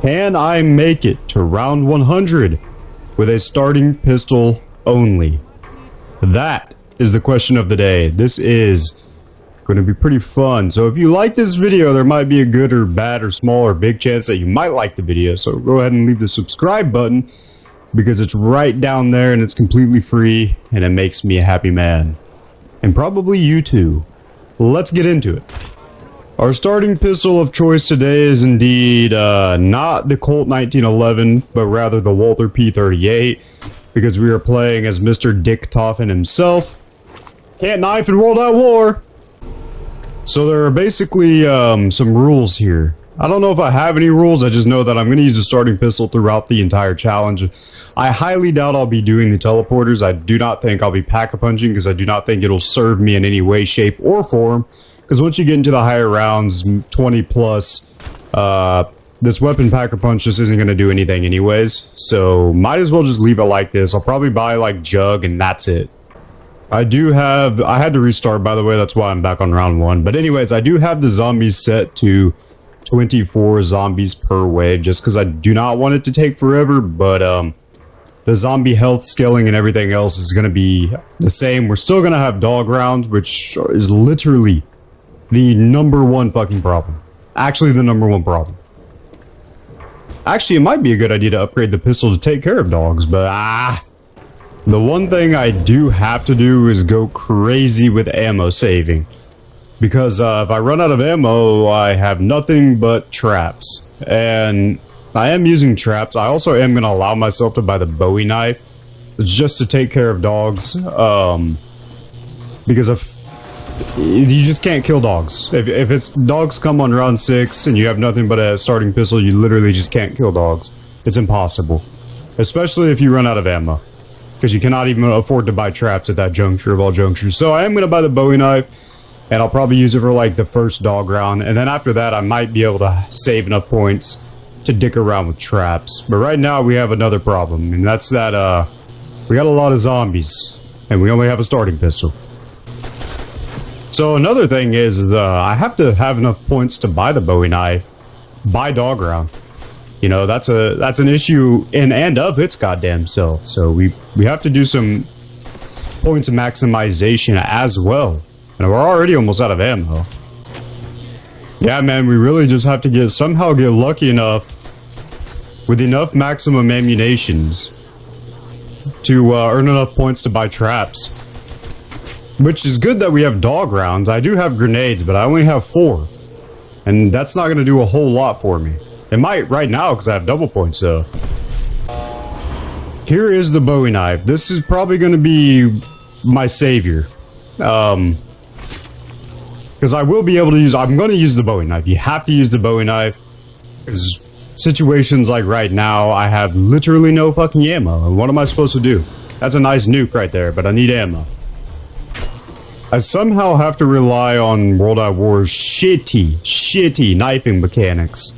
Can I make it to round 100 with a starting pistol only? That is the question of the day. This is going to be pretty fun. So if you like this video, there might be a good or bad or small or big chance that you might like the video. So go ahead and leave the subscribe button because it's right down there and it's completely free and it makes me a happy man. And probably you too. Let's get into it. Our starting pistol of choice today is indeed not the Colt 1911, but rather the Walther P38, because we are playing as Mr. Dick Toffin himself. Can't knife in worldatwar. So there are basically some rules here. I don't know if I have any rules, I just know that I'm going to use a starting pistol throughout the entire challenge. I highly doubt I'll be doing the teleporters. I do not think I'll be pack-a-punching because I do not think it'll serve me in any way, shape, or form. Because once you get into the higher rounds, 20 plus, this weapon pack-a-punch just isn't going to do anything anyways. So might as well just leave it like this. I'll probably buy like Jug and that's it. I had to restart, by the way, that's why I'm back on round 1. But anyways, I do have the zombies set to 24 zombies per wave, just because I do not want it to take forever, but the zombie health scaling and everything else is going to be the same. We're still going to have dog rounds, which is literally the #1 fucking problem. Actually, the #1 problem. Actually, it might be a good idea to upgrade the pistol to take care of dogs, but the one thing I do have to do is go crazy with ammo saving. Because if I run out of ammo, I have nothing but traps. And I am using traps. I also am going to allow myself to buy the Bowie knife just to take care of dogs. Because you just can't kill dogs. If it's dogs come on round 6 and you have nothing but a starting pistol, you literally just can't kill dogs. It's impossible. Especially if you run out of ammo. Because you cannot even afford to buy traps at that juncture of all junctures. So I am going to buy the Bowie knife. And I'll probably use it for like the first dog round. And then after that, I might be able to save enough points to dick around with traps. But right now, we have another problem. And that's that we got a lot of zombies. And we only have a starting pistol. So another thing is I have to have enough points to buy the Bowie knife by dog round. You know, that's an issue in and of its goddamn self. So we have to do some points of maximization as well. And we're already almost out of ammo. Yeah, man, we really just have to somehow get lucky enough with enough maximum ammunitions to earn enough points to buy traps. Which is good that we have dog rounds. I do have grenades, but I only have 4. And that's not going to do a whole lot for me. It might right now because I have double points, though. Here is the Bowie knife. This is probably going to be my savior. Because I will be able to I'm going to use the Bowie knife. You have to use the Bowie knife. Because situations like right now, I have literally no fucking ammo. And what am I supposed to do? That's a nice nuke right there, but I need ammo. I somehow have to rely on worldatwar's shitty knifing mechanics.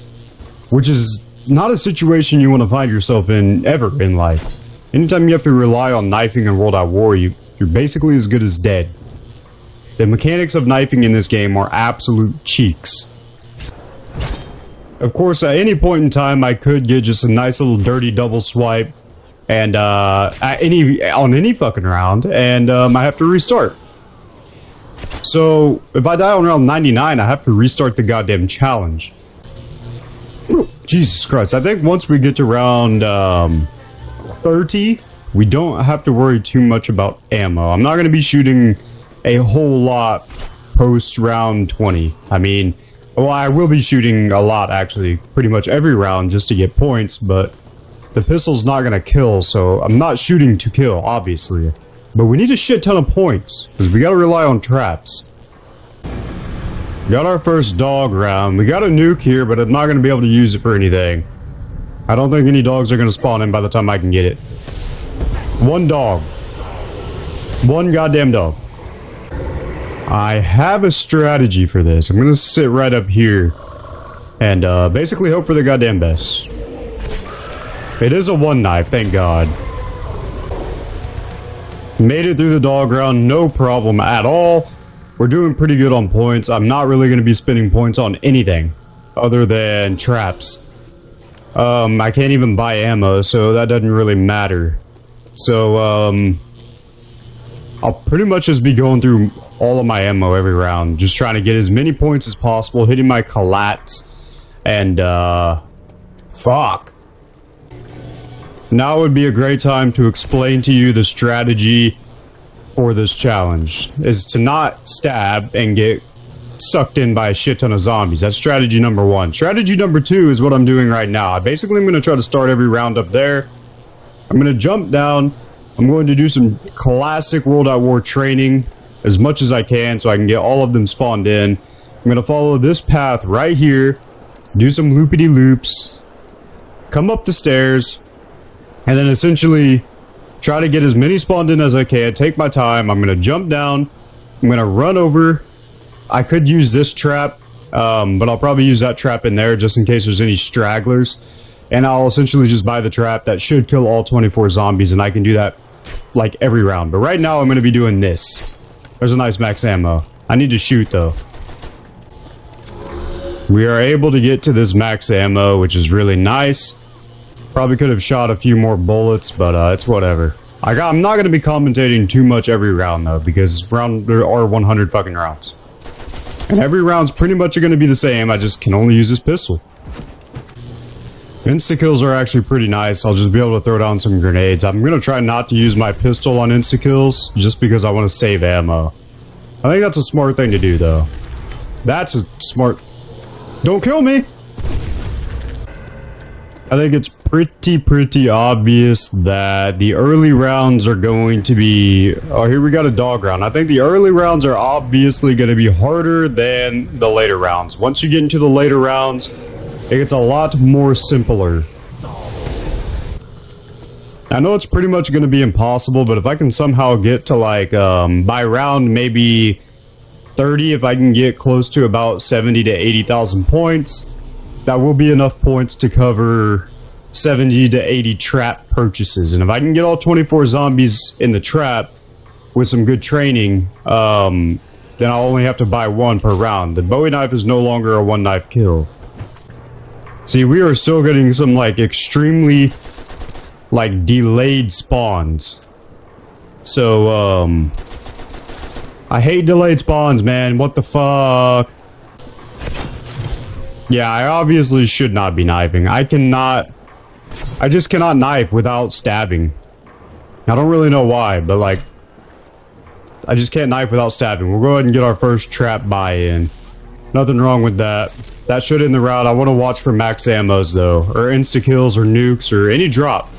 Which is not a situation you want to find yourself in ever in life. Anytime you have to rely on knifing in worldatwar, you're basically as good as dead. The mechanics of knifing in this game are absolute cheeks. Of course, at any point in time, I could get just a nice little dirty double swipe, and on any fucking round, and I have to restart. So if I die on round 99, I have to restart the goddamn challenge. Ooh, Jesus Christ! I think once we get to round 30, we don't have to worry too much about ammo. I'm not going to be shooting a whole lot post round 20. I mean, well, I will be shooting a lot actually, pretty much every round just to get points, but the pistol's not gonna kill, so I'm not shooting to kill, obviously. But we need a shit ton of points, because we gotta rely on traps. Got our first dog round. We got a nuke here, but I'm not gonna be able to use it for anything. I don't think any dogs are gonna spawn in by the time I can get it. One dog. One goddamn dog. I have a strategy for this. I'm gonna sit right up here and basically hope for the goddamn best. It is a one knife, thank God. Made it through the dog round, no problem at all. We're doing pretty good on points. I'm not really going to be spending points on anything other than traps. I can't even buy ammo, so that doesn't really matter. So, I'll pretty much just be going through all of my ammo every round, just trying to get as many points as possible, hitting my collats, and, fuck. Now would be a great time to explain to you the strategy for this challenge, is to not stab and get sucked in by a shit ton of zombies. That's strategy number one. Strategy number two is what I'm doing right now. I basically am going to try to start every round up there. I'm going to jump down. I'm going to do some classic World at War training as much as I can so I can get all of them spawned in. I'm going to follow this path right here, do some loopity loops, come up the stairs, and then essentially try to get as many spawned in as I can. Take my time. I'm going to jump down. I'm going to run over. I could use this trap, but I'll probably use that trap in there just in case there's any stragglers. And I'll essentially just buy the trap. That should kill all 24 zombies, and I can do that like every round. But right now I'm going to be doing this. There's a nice max ammo. I need to shoot though. We are able to get to this max ammo, which is really nice. Probably could have shot a few more bullets, but it's whatever. I'm not going to be commentating too much every round though, because there are 100 fucking rounds. And every round's pretty much going to be the same. I just can only use this pistol. Insta-kills are actually pretty nice. I'll just be able to throw down some grenades. I'm going to try not to use my pistol on insta-kills just because I want to save ammo. I think that's a smart thing to do, though. That's a smart... Don't kill me! I think it's pretty obvious that the early rounds are going to be... Oh, here we got a dog round. I think the early rounds are obviously going to be harder than the later rounds. Once you get into the later rounds, it gets a lot more simpler. I know it's pretty much going to be impossible, but if I can somehow get to like, by round maybe 30, if I can get close to about 70 to 80,000 points, that will be enough points to cover 70 to 80 trap purchases. And if I can get all 24 zombies in the trap with some good training, then I'll only have to buy one per round. The Bowie knife is no longer a one knife kill. See, we are still getting some, like, extremely, like, delayed spawns. So, I hate delayed spawns, man. What the fuck? Yeah, I obviously should not be knifing. I just cannot knife without stabbing. I don't really know why, but, like, I just can't knife without stabbing. We'll go ahead and get our first trap buy-in. Nothing wrong with that. That should end the round. I want to watch for max ammos though, or insta kills, or nukes, or any drop.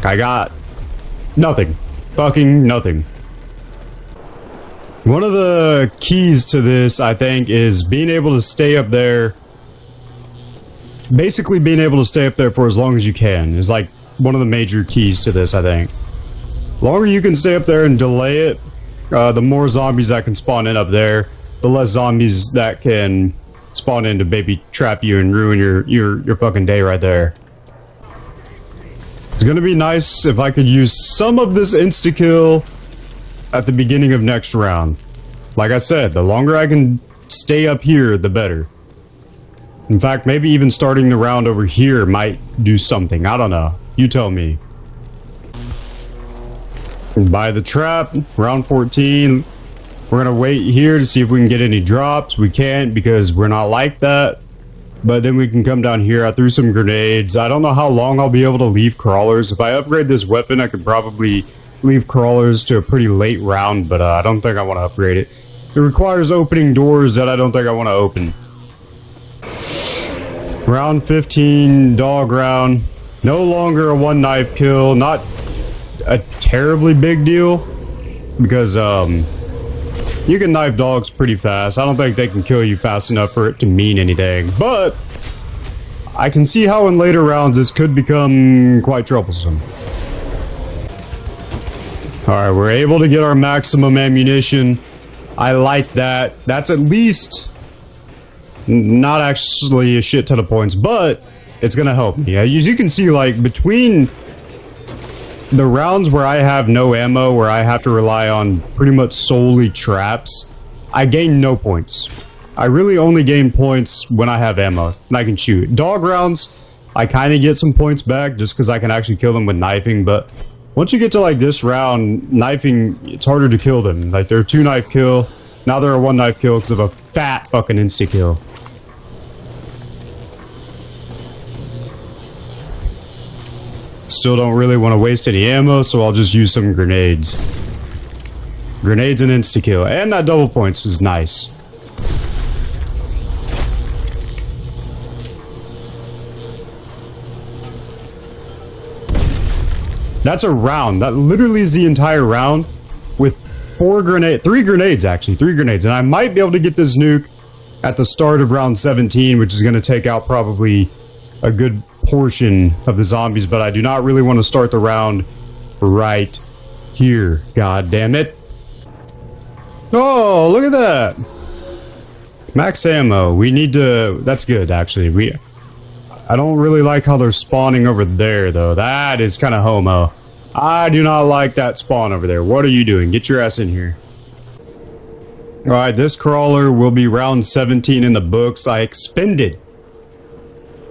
I got nothing. Fucking nothing. One of the keys to this, I think, is being able to stay up there. Basically being able to stay up there for as long as you can is like one of the major keys to this, I think. The longer you can stay up there and delay it, the more zombies that can spawn in up there, the less zombies that can spawn in to baby trap you and ruin your fucking day right there. It's gonna be nice if I could use some of this insta-kill at the beginning of next round. Like I said, the longer I can stay up here, the better. In fact, maybe even starting the round over here might do something. I don't know. You tell me. Buy the trap, round 14. We're gonna wait here to see if we can get any drops. We can't because we're not like that. But then we can come down here. I threw some grenades. I don't know how long I'll be able to leave crawlers. If I upgrade this weapon, I could probably leave crawlers to a pretty late round, but I don't think I want to upgrade it. It requires opening doors that I don't think I want to open. Round 15, dog round. No longer a one knife kill. Not a terribly big deal because you can knife dogs pretty fast. I don't think they can kill you fast enough for it to mean anything, but I can see how in later rounds this could become quite troublesome. Alright, we're able to get our maximum ammunition. I like that. That's at least not actually a shit ton of points, but it's gonna help me. As you can see, like, between the rounds where I have no ammo, where I have to rely on pretty much solely traps, I gain no points. I really only gain points when I have ammo and I can shoot. Dog rounds, I kind of get some points back just because I can actually kill them with knifing, but once you get to like this round, knifing, it's harder to kill them. Like they're a 2-knife kill, now they're a 1-knife kill because of a fat fucking insta-kill. Still don't really want to waste any ammo, so I'll just use some grenades. Grenades and insta-kill, and that double points is nice. That's a round. That literally is the entire round with 3 grenades actually, 3 grenades. And I might be able to get this nuke at the start of round 17, which is going to take out probably a good portion of the zombies, but I do not really want to start the round right here. God damn it. Oh, look at that. Max ammo. We need to... That's good, actually. I don't really like how they're spawning over there, though. That is kind of homo. I do not like that spawn over there. What are you doing? Get your ass in here. Alright, this crawler will be round 17 in the books. I expended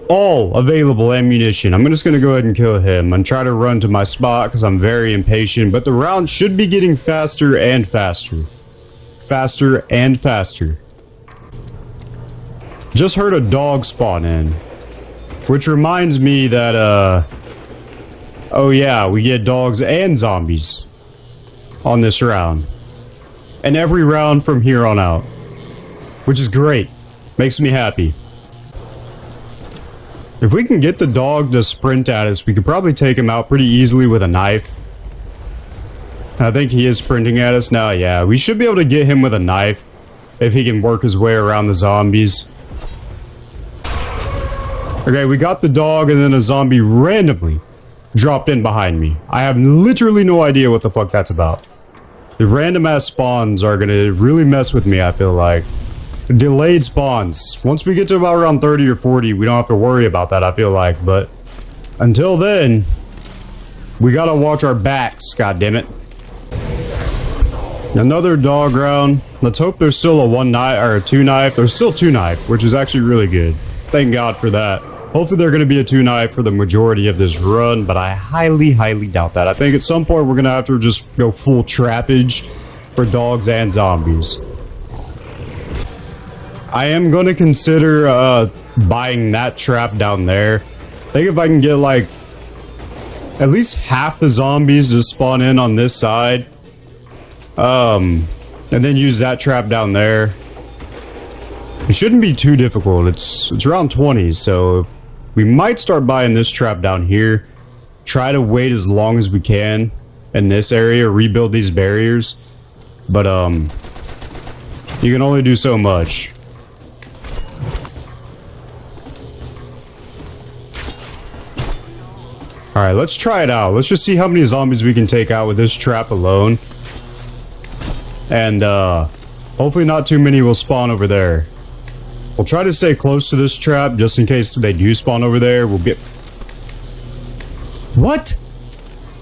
all available ammunition. I'm just going to go ahead and kill him and try to run to my spot because I'm very impatient. But the round should be getting faster and faster. Faster and faster. Just heard a dog spawn in. Which reminds me that, oh yeah, we get dogs and zombies on this round. And every round from here on out. Which is great. Makes me happy. If we can get the dog to sprint at us, we could probably take him out pretty easily with a knife. I think he is sprinting at us now. Yeah, we should be able to get him with a knife if he can work his way around the zombies. Okay, we got the dog and then a zombie randomly dropped in behind me. I have literally no idea what the fuck that's about. The random ass spawns are gonna really mess with me, I feel like. Delayed spawns. Once we get to about around 30 or 40, we don't have to worry about that, I feel like. But until then, we gotta watch our backs, goddammit. Another dog round. Let's hope there's still a 1-knife or a 2-knife. There's still 2-knife, which is actually really good. Thank God for that. Hopefully they're going to be a 2-knife for the majority of this run, but I highly, highly doubt that. I think at some point we're going to have to just go full trappage for dogs and zombies. I am going to consider buying that trap down there. I think if I can get like at least half the zombies to spawn in on this side, and then use that trap down there. It shouldn't be too difficult. It's around 20, so we might start buying this trap down here. Try to wait as long as we can in this area, rebuild these barriers. But you can only do so much. Alright, let's try it out. Let's just see how many zombies we can take out with this trap alone. And hopefully not too many will spawn over there. We'll try to stay close to this trap just in case they do spawn over there. We'll be... What?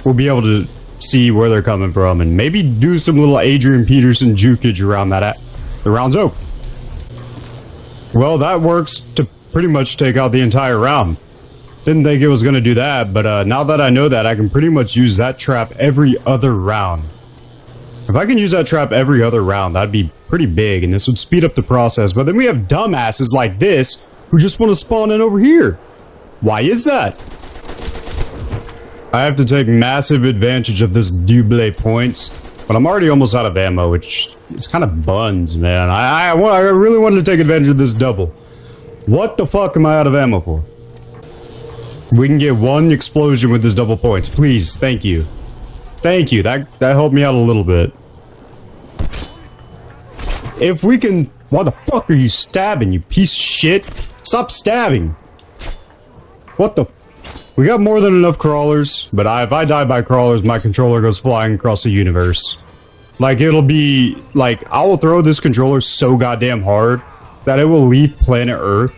We'll be able to see where they're coming from and maybe do some little Adrian Peterson jukage around that. The round's open. Well, that works to pretty much take out the entire round. Didn't think it was going to do that, but now that I know that, I can pretty much use that trap every other round. If I can use that trap every other round, that'd be pretty big, and this would speed up the process. But then we have dumbasses like this who just want to spawn in over here. Why is that? I have to take massive advantage of this double points, but I'm already almost out of ammo, which is kind of buns, man. I really wanted to take advantage of this double. What the fuck am I out of ammo for? We can get one explosion with this double points, please. Thank you. Thank you. That helped me out a little bit. If we can... Why the fuck are you stabbing, you piece of shit? Stop stabbing. What the... We got more than enough crawlers, but if I die by crawlers, my controller goes flying across the universe. Like, it'll be... Like, I will throw this controller so goddamn hard that it will leave planet Earth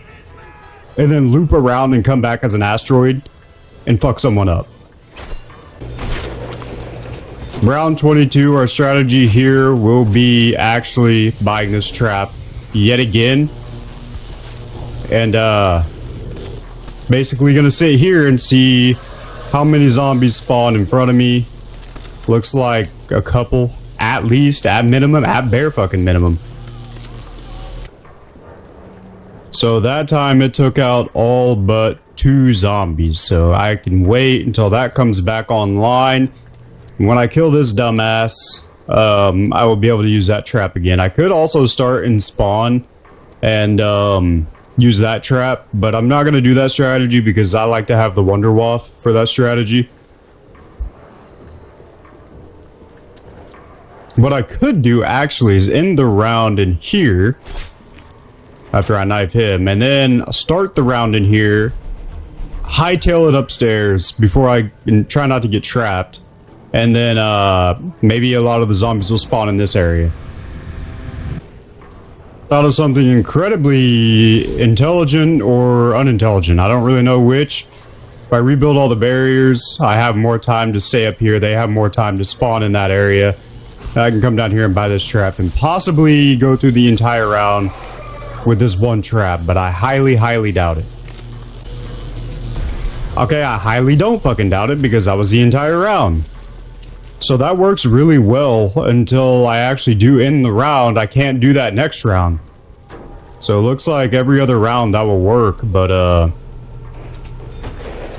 and then loop around and come back as an asteroid and fuck someone up. Round 22, our strategy here will be actually buying this trap yet again. And, basically gonna sit here and see how many zombies spawn in front of me. Looks like a couple, at least, at minimum, at bare fucking minimum. So that time it took out all but 2 zombies. So I can wait until that comes back online. When I kill this dumbass, I will be able to use that trap again. I could also start and spawn and use that trap, but I'm not going to do that strategy because I like to have the Wonder Waff for that strategy. What I could do actually is end the round in here after I knife him, and then start the round in here, hightail it upstairs before I try not to get trapped, and then maybe a lot of the zombies will spawn in this area. Thought of something incredibly intelligent or unintelligent. I don't really know which. If I rebuild all the barriers, I have more time to stay up here. They have more time to spawn in that area. I can come down here and buy this trap and possibly go through the entire round with this one trap, but I highly, highly doubt it. Okay, I highly don't fucking doubt it because that was the entire round. So that works really well until I actually do end the round. I can't do that next round. So it looks like every other round that will work, but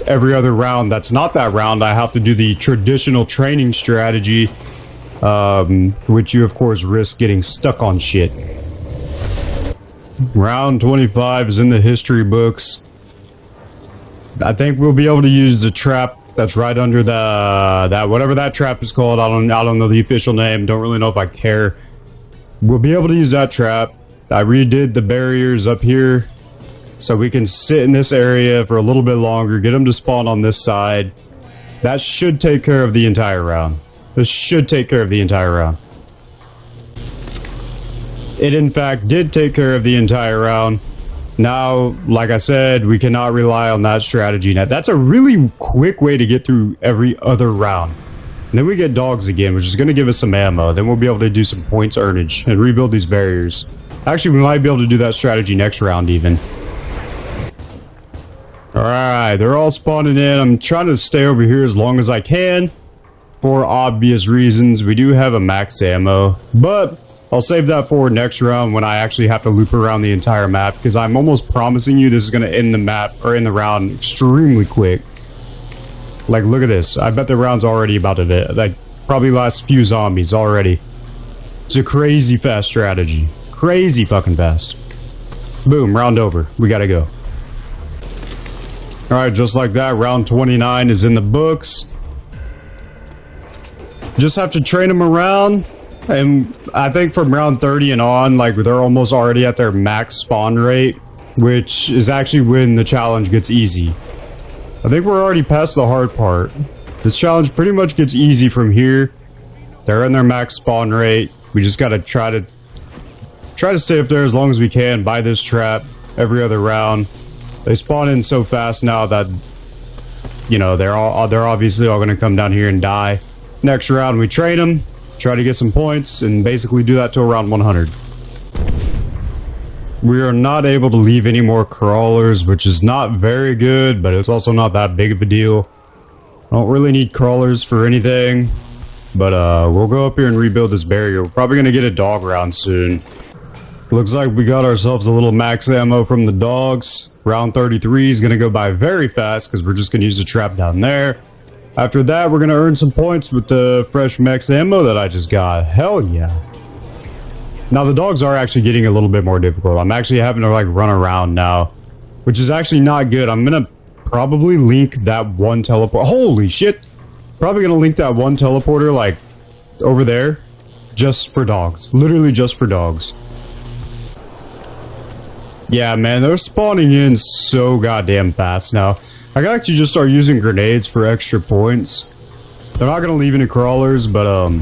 every other round that's not that round, I have to do the traditional training strategy, which you of course risk getting stuck on shit. Round 25 is in the history books. I think we'll be able to use the trap that's right under that whatever that trap is called. I don't know the official name. Don't really know if I care. We'll be able to use that trap. I redid the barriers up here so we can sit in this area for a little bit longer, get them to spawn on this side. That should take care of the entire round. This should take care of the entire round. It in fact did take care of the entire round. Now, like I said, we cannot rely on that strategy. Now, that's a really quick way to get through every other round. And then we get dogs again, which is going to give us some ammo. Then we'll be able to do some points earnage and rebuild these barriers. Actually, we might be able to do that strategy next round even. Alright, they're all spawning in. I'm trying to stay over here as long as I can. For obvious reasons. We do have a max ammo, but I'll save that for next round when I actually have to loop around the entire map, because I'm almost promising you this is going to end the map, or end the round extremely quick. Like, look at this. I bet the round's already about to hit. Like, probably last few zombies already. It's a crazy fast strategy. Crazy fucking fast. Boom, round over. We gotta go. Alright, just like that, round 29 is in the books. Just have to train them around. And I think from round 30 and on, like, they're almost already at their max spawn rate, which is actually when the challenge gets easy. I think we're already past the hard part. This challenge pretty much gets easy from here. They're in their max spawn rate. We just gotta try to stay up there as long as we can, buy this trap every other round. They spawn in so fast now that, you know, they're obviously all gonna come down here and die. Next round we train them, try to get some points, and basically do that till around 100. We are not able to leave any more crawlers, which is not very good, but it's also not that big of a deal. I don't really need crawlers for anything, but we'll go up here and rebuild this barrier. We're probably gonna get a dog round soon. Looks like we got ourselves a little max ammo from the dogs. Round 33 is gonna go by very fast because we're just gonna use the trap down there. After that, we're gonna earn some points with the fresh max ammo that I just got. Hell yeah. Now the dogs are actually getting a little bit more difficult. I'm actually having to like run around now, which is actually not good. I'm gonna probably link that one teleport. Holy shit. Probably gonna link that one teleporter like over there just for dogs. Literally just for dogs. Yeah, man, they're spawning in so goddamn fast now. I can actually just start using grenades for extra points. They're not gonna leave any crawlers, but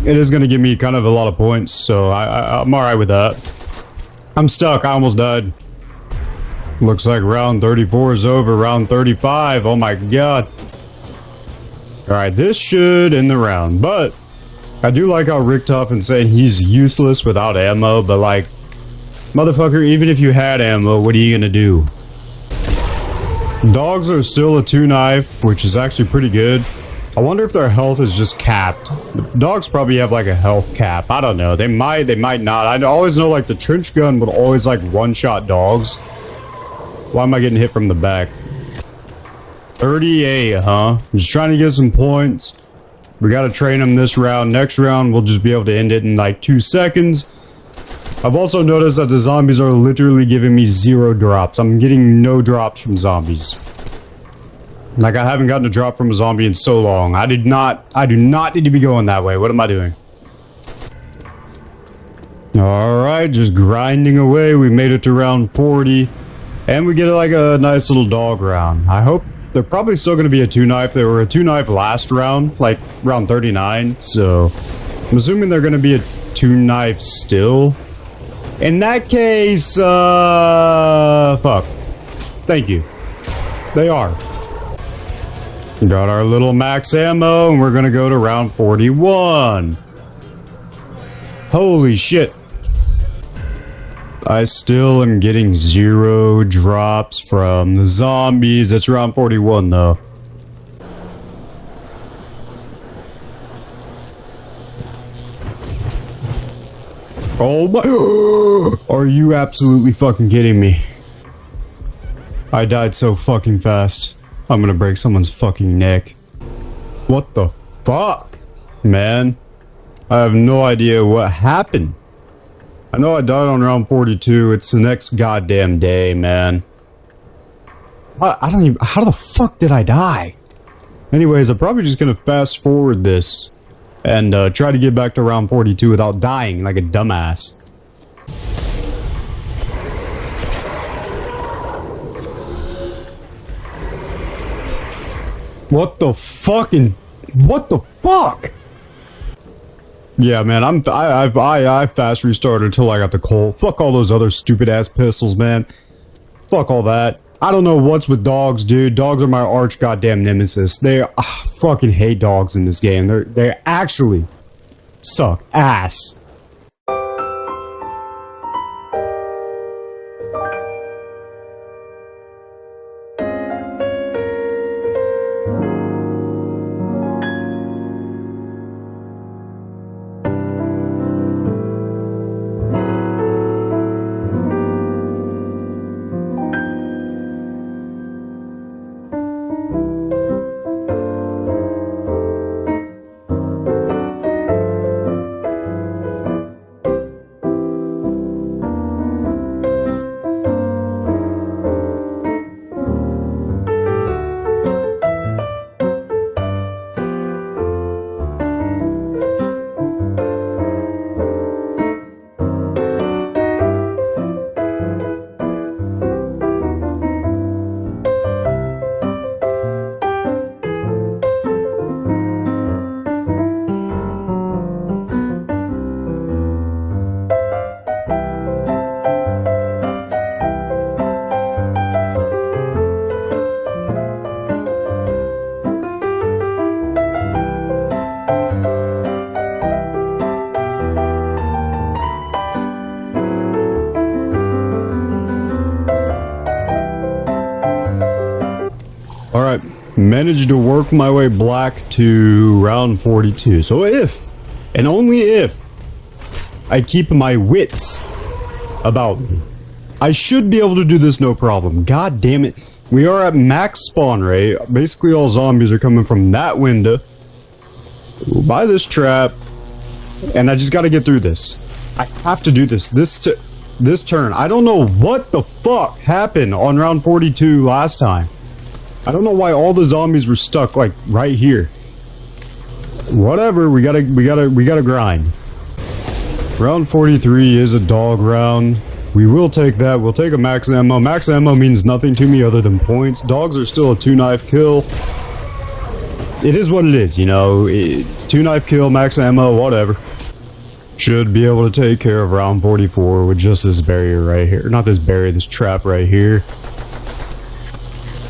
it is gonna give me kind of a lot of points, so I'm alright with that. I'm stuck. I almost died. Looks like round 34 is over. Round 35. Oh my god. Alright, this should end the round, but I do like how Richtofen saying he's useless without ammo, but like, motherfucker, even if you had ammo, what are you gonna do? Dogs are still a 2-knife, which is actually pretty good. I wonder if their health is just capped. Dogs probably have like a health cap. I don't know. They might not. I always know like the trench gun would always like one-shot dogs. Why am I getting hit from the back? 38, huh? Just trying to get some points. We gotta train them this round. Next round, we'll just be able to end it in like 2 seconds. I've also noticed that the zombies are literally giving me 0 drops. I'm getting no drops from zombies. Like, I haven't gotten a drop from a zombie in so long. I do not need to be going that way. What am I doing? Alright, just grinding away. We made it to round 40. And we get like a nice little dog round. I hope they're probably still going to be a 2-knife. They were a 2-knife last round, like round 39. So, I'm assuming they're going to be a 2-knife still. In that case, fuck. Thank you. They are. Got our little max ammo, and we're gonna go to round 41. Holy shit. I still am getting 0 drops from the zombies. It's round 41, though. Oh my... Are you absolutely fucking kidding me? I died so fucking fast. I'm gonna break someone's fucking neck. What the fuck? Man. I have no idea what happened. I know I died on round 42. It's the next goddamn day, man. I don't even... How the fuck did I die? Anyways, I'm probably just gonna fast forward this. And try to get back to round 42 without dying like a dumbass. What the fucking... What the fuck? Yeah, man, I fast restarted until I got the Colt. Fuck all those other stupid ass pistols, man. Fuck all that. I don't know what's with dogs, dude. Dogs are my arch goddamn nemesis. They fucking hate dogs in this game. They actually suck ass. Alright, managed to work my way black to round 42. So if, and only if, I keep my wits about me, I should be able to do this no problem. God damn it. We are at max spawn rate. Basically all zombies are coming from that window. By this trap. And I just gotta get through this. I have to do this. This turn. I don't know what the fuck happened on round 42 last time. I don't know why all the zombies were stuck like right here. Whatever, we gotta grind. Round 43 is a dog round. We will take that. We'll take a max ammo. Max ammo means nothing to me other than points. Dogs are still a 2-knife kill. It is what it is, you know. 2-knife kill, max ammo, whatever. Should be able to take care of round 44 with just this barrier right here. Not this barrier, this trap right here.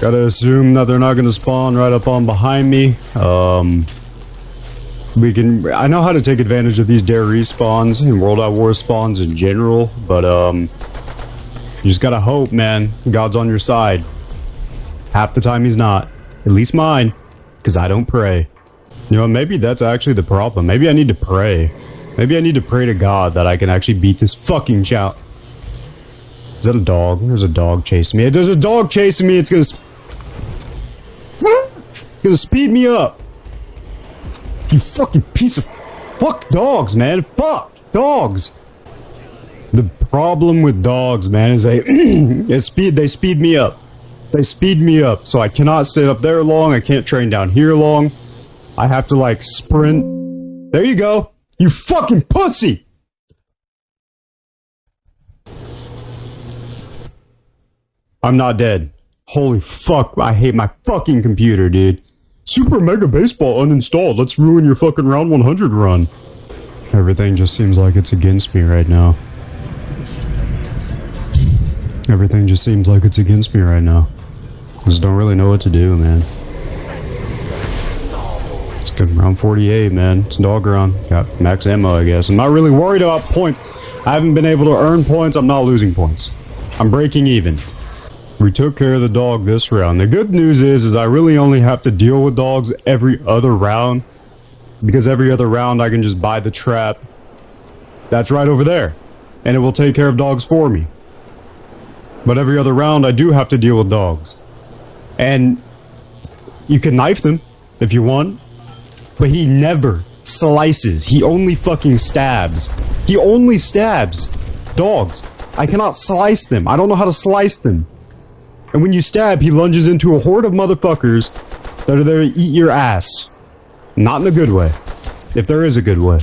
Gotta assume that they're not gonna spawn right up on behind me. I know how to take advantage of these dare respawns and worldatwar spawns in general, but you just gotta hope, man. God's on your side. Half the time he's not. At least mine. Because I don't pray. You know, maybe that's actually the problem. Maybe I need to pray. Maybe I need to pray to God that I can actually beat this fucking chow. Is that a dog? There's a dog chasing me. If there's a dog chasing me, it's gonna speed me up. You fucking piece of... Fuck dogs, man. Fuck dogs. The problem with dogs, man, is they speed me up. They speed me up, so I cannot sit up there long. I can't train down here long. I have to, like, sprint. There you go. You fucking pussy! I'm not dead. Holy fuck, I hate my fucking computer, dude. Super Mega Baseball uninstalled. Let's ruin your fucking round 100 run. Everything just seems like it's against me right now. Everything just seems like it's against me right now. I just don't really know what to do, man. It's good. Round 48, man. It's dog round. Got max ammo, I guess. I'm not really worried about points. I haven't been able to earn points. I'm not losing points. I'm breaking even. We took care of the dog this round. The good news is I really only have to deal with dogs every other round. Because every other round I can just buy the trap. That's right over there. And it will take care of dogs for me. But every other round I do have to deal with dogs. And you can knife them if you want. But he never slices. He only fucking stabs. He only stabs dogs. I cannot slice them. I don't know how to slice them. And when you stab, he lunges into a horde of motherfuckers that are there to eat your ass. Not in a good way. If there is a good way.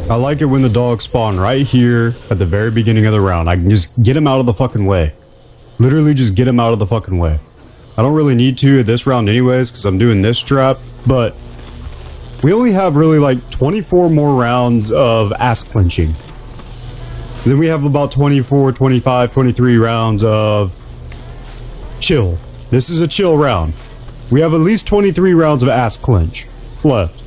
I like it when the dogs spawn right here at the very beginning of the round. I can just get him out of the fucking way. Literally just get him out of the fucking way. I don't really need to at this round anyways, because I'm doing this trap, but we only have really like 24 more rounds of ass clenching. Then we have about 24, 25, 23 rounds of chill. This is a chill round. We have at least 23 rounds of ass clench left.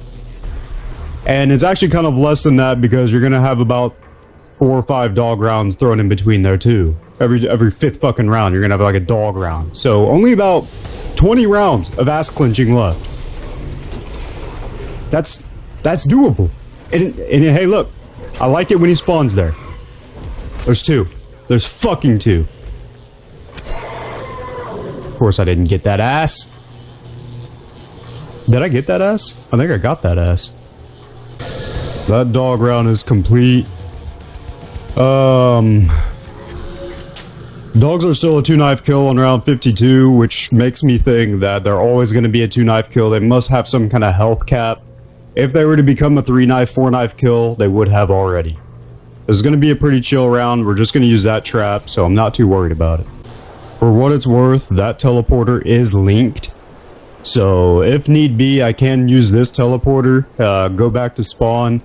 And it's actually kind of less than that because you're going to have about 4 or 5 dog rounds thrown in between there too. Every fifth fucking round, you're going to have like a dog round. So only about 20 rounds of ass clenching left. That's doable. And hey, look, I like it when he spawns there. There's 2. There's fucking 2. Of course I didn't get that ass. Did I get that ass? I think I got that ass. That dog round is complete. Dogs are still a 2-knife kill on round 52, which makes me think that they're always going to be a 2-knife kill. They must have some kind of health cap. If they were to become a 3-knife, 4-knife kill, they would have already. This is going to be a pretty chill round. We're just going to use that trap, so I'm not too worried about it. For what it's worth, that teleporter is linked. So if need be, I can use this teleporter, go back to spawn,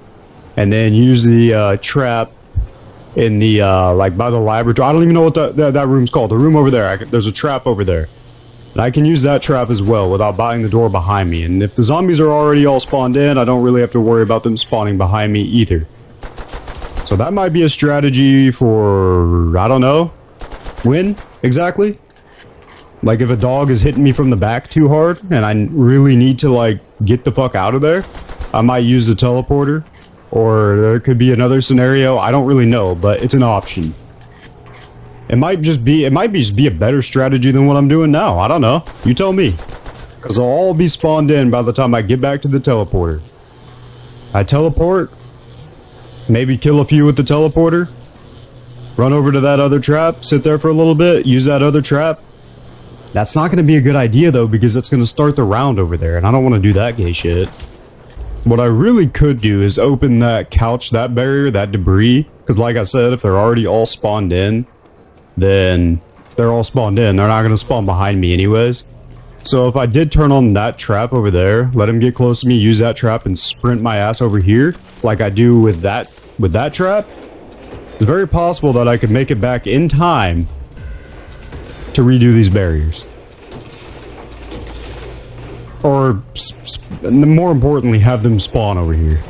and then use the trap in the, like by the laboratory. I don't even know what that room's called. The room over there, there's a trap over there. And I can use that trap as well without buying the door behind me. And if the zombies are already all spawned in, I don't really have to worry about them spawning behind me either. So that might be a strategy for, I don't know, when exactly? Like if a dog is hitting me from the back too hard and I really need to like get the fuck out of there, I might use the teleporter. Or there could be another scenario, I don't really know, but it's an option. It might just be a better strategy than what I'm doing now. I don't know. You tell me. Because they'll all be spawned in by the time I get back to the teleporter. I teleport. Maybe kill a few with the teleporter. Run over to that other trap. Sit there for a little bit. Use that other trap. That's not going to be a good idea though, because that's going to start the round over there. And I don't want to do that gay shit. What I really could do is open that couch, that barrier, that debris. Because like I said, if they're already all spawned in, then they're all spawned in. They're not going to spawn behind me anyways. So if I did turn on that trap over there, let him get close to me, use that trap, and sprint my ass over here, like I do with that trap, it's very possible that I could make it back in time to redo these barriers. Or, more importantly, have them spawn over here.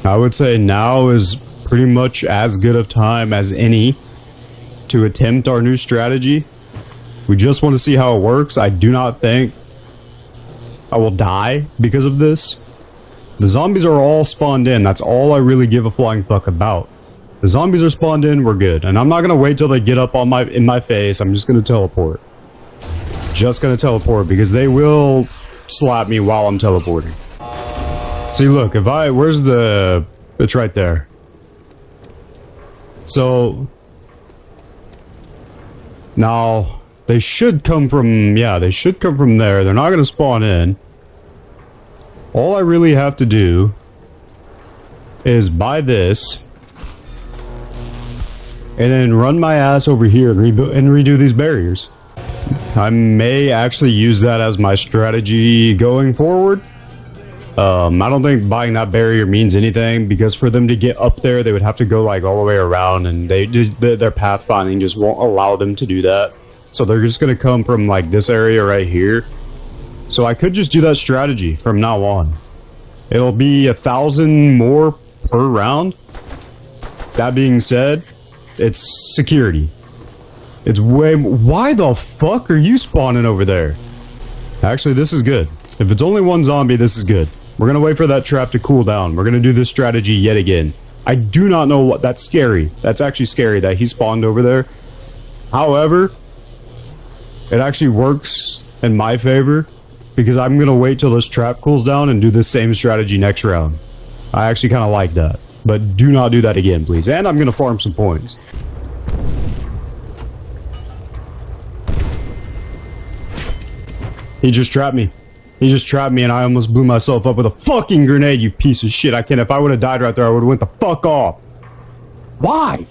I would say now is pretty much as good of time as any to attempt our new strategy. We just want to see how it works. I do not think I will die because of this. The zombies are all spawned in. That's all I really give a flying fuck about. The zombies are spawned in, we're good. And I'm not going to wait till they get up on in my face. I'm just going to teleport. Just going to teleport because they will slap me while I'm teleporting. See, look, where's it's right there. So, now, they should come from, they should come from there. They're not going to spawn in. All I really have to do is buy this and then run my ass over here and redo these barriers. I may actually use that as my strategy going forward. I don't think buying that barrier means anything because for them to get up there, they would have to go like all the way around, and their pathfinding just won't allow them to do that. So they're just going to come from like this area right here. So I could just do that strategy from now on. It'll be 1,000 more per round. That being said, it's security. It's why the fuck are you spawning over there? Actually, this is good. If it's only one zombie, this is good. We're gonna wait for that trap to cool down. We're gonna do this strategy yet again. I do not know what... That's scary. That's actually scary that he spawned over there. However, it actually works in my favor because I'm gonna wait till this trap cools down and do the same strategy next round. I actually kind of like that. But do not do that again, please. And I'm gonna farm some points. He just trapped me. He just trapped me and I almost blew myself up with a fucking grenade, you piece of shit. If I would have died right there, I would have went the fuck off. Why?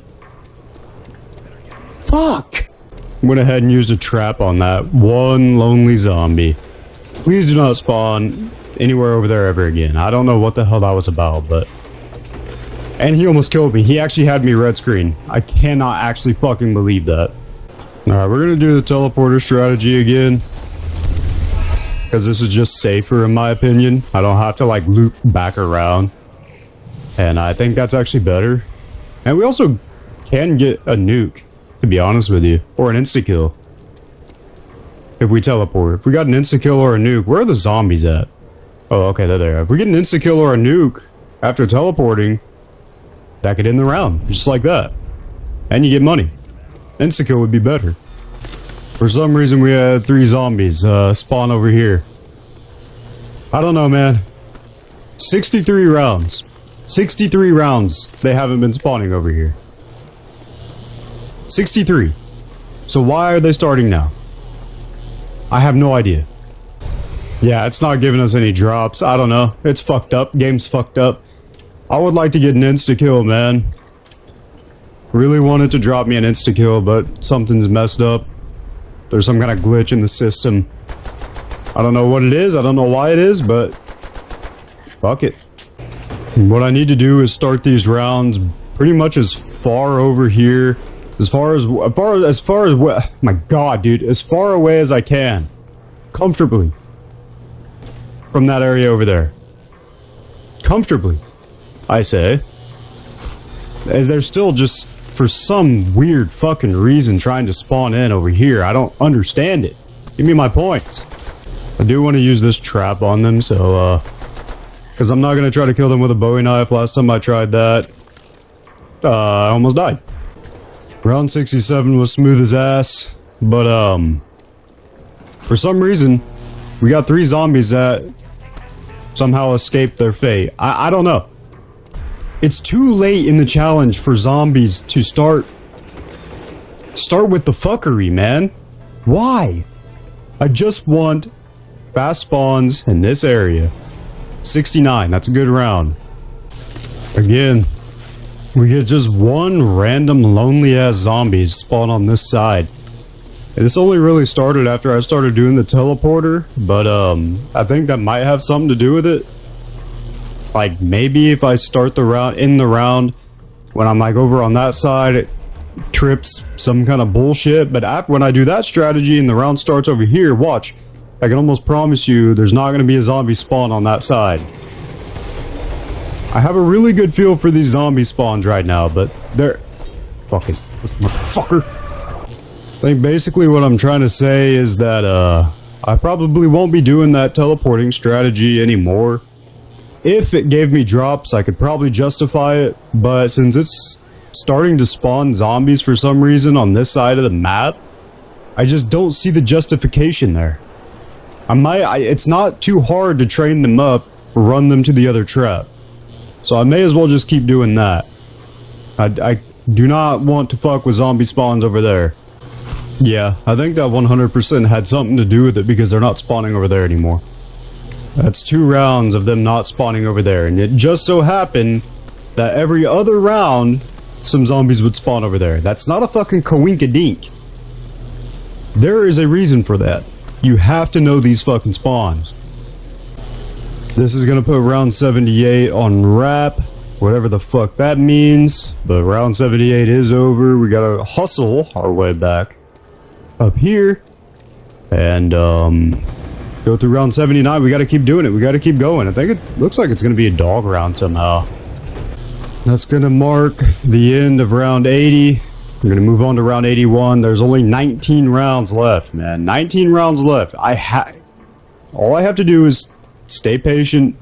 Fuck. Went ahead and used a trap on that one lonely zombie. Please do not spawn anywhere over there ever again. I don't know what the hell that was about, but... And he almost killed me. He actually had me red screen. I cannot actually fucking believe that. Alright, we're gonna do the teleporter strategy again. Because this is just safer in my opinion. I don't have to like loop back around. And I think that's actually better. And we also can get a nuke, to be honest with you. Or an insta-kill. If we teleport. If we got an insta-kill or a nuke, where are the zombies at? Oh, okay, they're there. If we get an insta-kill or a nuke after teleporting, that could end the round. Just like that. And you get money. Insta-kill would be better. For some reason, we had 3 zombies spawn over here. I don't know, man. 63 rounds. 63 rounds they haven't been spawning over here. 63. So why are they starting now? I have no idea. Yeah, it's not giving us any drops. I don't know. It's fucked up. Game's fucked up. I would like to get an insta-kill, man. Really wanted to drop me an insta-kill, but something's messed up. There's some kind of glitch in the system. I don't know what it is. I don't know why it is, but fuck it. And what I need to do is start these rounds pretty much as far over here, as far as my god, dude, as far away as I can, comfortably, from that area over there. Comfortably, I say. They're still just, for some weird fucking reason, trying to spawn in over here. I don't understand it. Give me my points. I do want to use this trap on them, so, because I'm not going to try to kill them with a Bowie knife. Last time I tried that, I almost died. Round 67 was smooth as ass, but, for some reason, we got 3 zombies that somehow escaped their fate. I don't know. It's too late in the challenge for zombies to start with the fuckery, man. Why? I just want fast spawns in this area. 69, that's a good round. Again, we get just one random lonely ass zombie spawn on this side. And this only really started after I started doing the teleporter, but I think that might have something to do with it. Like, maybe if I start the round, when I'm like over on that side, it trips some kind of bullshit. But when I do that strategy and the round starts over here, watch. I can almost promise you there's not going to be a zombie spawn on that side. I have a really good feel for these zombie spawns right now, but they're... Fucking... Motherfucker! I think basically what I'm trying to say is that I probably won't be doing that teleporting strategy anymore. If it gave me drops, I could probably justify it, but since it's starting to spawn zombies for some reason on this side of the map, I just don't see the justification there. It's not too hard to train them up, run them to the other trap. So I may as well just keep doing that. I do not want to fuck with zombie spawns over there. Yeah, I think that 100% had something to do with it because they're not spawning over there anymore. That's 2 rounds of them not spawning over there, and it just so happened that every other round, some zombies would spawn over there. That's not a fucking coinkadink. There is a reason for that. You have to know these fucking spawns. This is gonna put round 78 on wrap, whatever the fuck that means, but round 78 is over. We gotta hustle our way back up here, and go through round 79. We gotta keep doing it. We gotta keep going. I think it looks like it's gonna be a dog round somehow. That's gonna mark the end of round 80. We're gonna move on to round 81. There's only 19 rounds left, man. 19 rounds left. All I have to do is stay patient,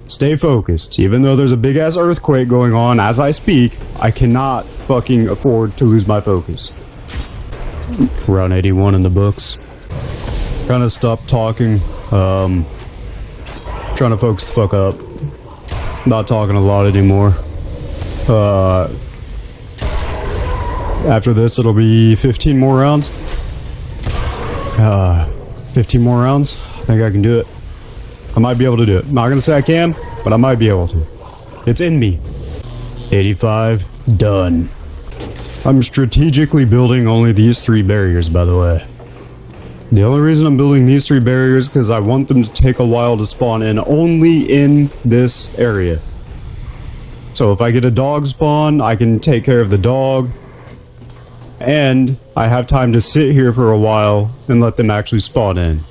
stay focused. Even though there's a big ass earthquake going on as I speak, I cannot fucking afford to lose my focus. Round 81 in the books. Trying to stop talking. Trying to focus the fuck up. Not talking a lot anymore. After this, it'll be 15 more rounds. 15 more rounds. I think I can do it. I might be able to do it. Not gonna say I can, but I might be able to. It's in me. 85. Done. I'm strategically building only these 3 barriers, by the way. The only reason I'm building these 3 barriers is because I want them to take a while to spawn in, only in this area. So if I get a dog spawn, I can take care of the dog. And I have time to sit here for a while and let them actually spawn in.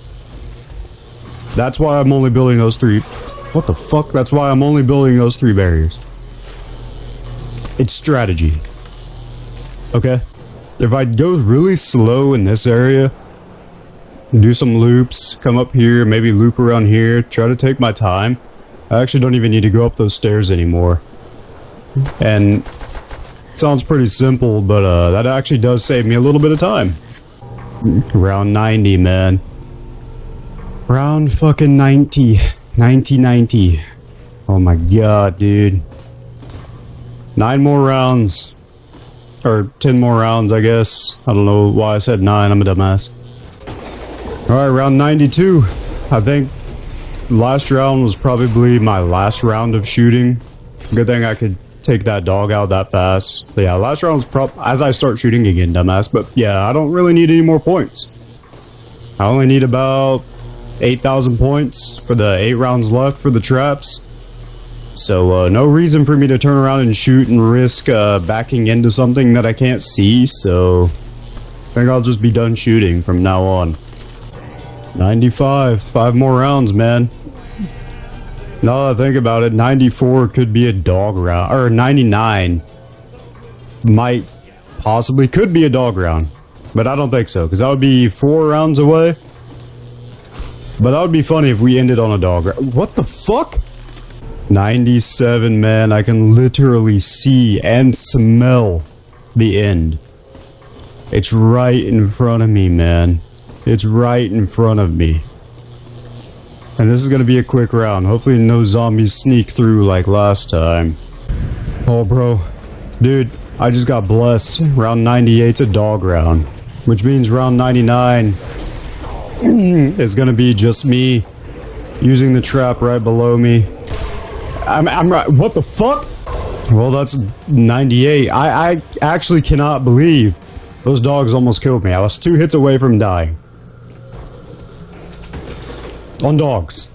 That's why I'm only building those 3. What the fuck? That's why I'm only building those 3 barriers. It's strategy. Okay? If I go really slow in this area, do some loops, come up here, maybe loop around here, try to take my time. I actually don't even need to go up those stairs anymore. And it sounds pretty simple, but that actually does save me a little bit of time. Round 90, man. Round fucking 90. 90. Oh my god, dude. 9 more rounds. Or 10 more rounds, I guess. I don't know why I said 9, I'm a dumbass. Alright, round 92. I think last round was probably my last round of shooting. Good thing I could take that dog out that fast. But yeah, last round was as I start shooting again, dumbass. But yeah, I don't really need any more points. I only need about 8,000 points for the 8 rounds left for the traps. So no reason for me to turn around and shoot and risk backing into something that I can't see. So I think I'll just be done shooting from now on. 95. 5 more rounds, man. Now that I think about it, 94 could be a dog round. Or 99 could be a dog round. But I don't think so, because that would be 4 rounds away. But that would be funny if we ended on a dog round. What the fuck? 97, man. I can literally see and smell the end. It's right in front of me, man. It's right in front of me. And this is gonna be a quick round. Hopefully no zombies sneak through like last time. Oh, bro. Dude, I just got blessed. Round 98's a dog round. Which means round 99 is gonna be just me using the trap right below me. I'm right. What the fuck? Well, that's 98. I actually cannot believe those dogs almost killed me. I was 2 hits away from dying. On dogs.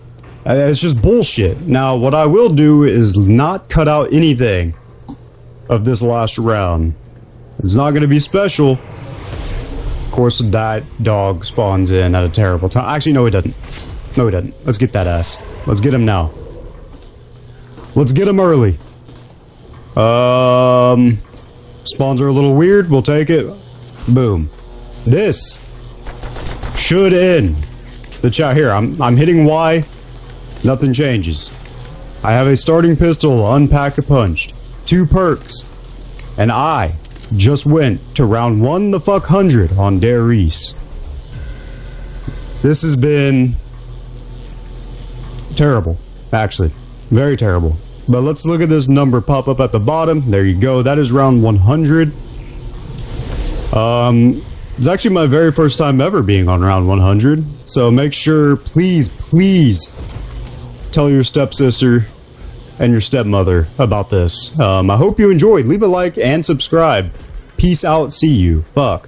It's just bullshit. Now, what I will do is not cut out anything of this last round. It's not going to be special. Of course, that dog spawns in at a terrible time. Actually, no, it doesn't. No, it doesn't. Let's get that ass. Let's get him now. Let's get him early. Spawns are a little weird. We'll take it. Boom. This should end the chat here. I'm hitting Y. Nothing changes. I have a starting pistol, unpacked and punched. 2 perks. And I just went to round 100 on Der Riese. This has been terrible, actually. Very terrible. But let's look at this number pop up at the bottom. There you go. That is round 100. It's actually my very first time ever being on round 100. So make sure, please tell your stepsister and your stepmother about this. I hope you enjoyed. Leave a like and subscribe. Peace out. See you. Fuck.